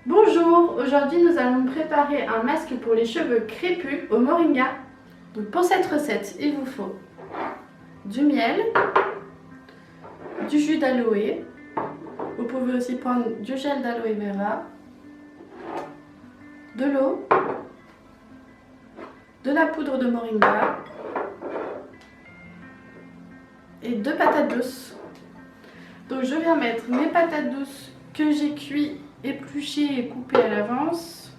Bonjour, aujourd'hui nous allons préparer un masque pour les cheveux crépus au moringa. Donc pour cette recette, il vous faut du miel, du jus d'aloe, vous pouvez aussi prendre du gel d'aloe vera, de l'eau, de la poudre de moringa et 2 patates douces. Donc je viens mettre mes patates douces que j'ai cuit, épluchées et coupées à l'avance.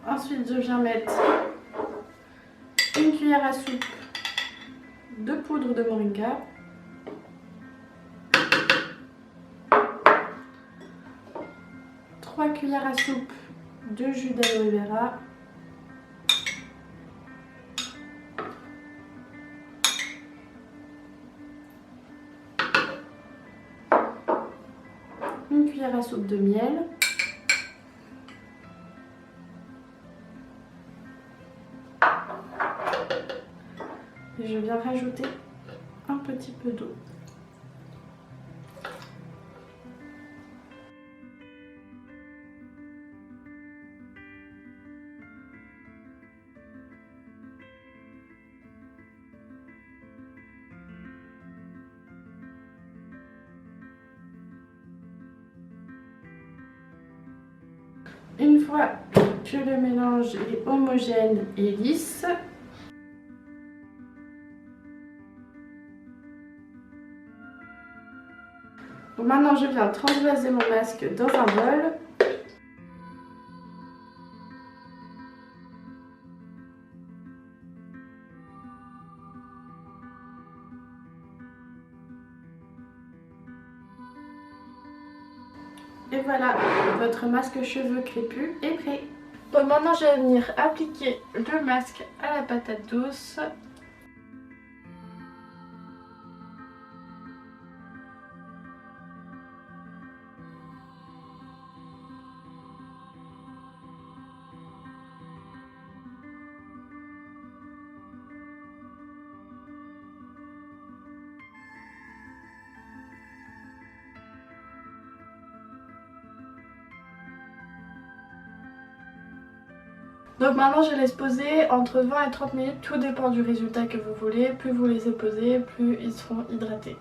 Ensuite je viens mettre une cuillère à soupe de poudre de moringa, trois cuillères à soupe de jus d'aloe vera, une cuillère à soupe de miel, et je viens rajouter un petit peu d'eau. Une fois que le mélange est homogène et lisse, donc maintenant je viens transvaser mon masque dans un bol. Et voilà, votre masque cheveux crépus est prêt. Donc maintenant je vais venir appliquer le masque à la patate douce. Donc maintenant je laisse poser entre 20 et 30 minutes, tout dépend du résultat que vous voulez. Plus vous laissez poser, plus ils seront hydratés.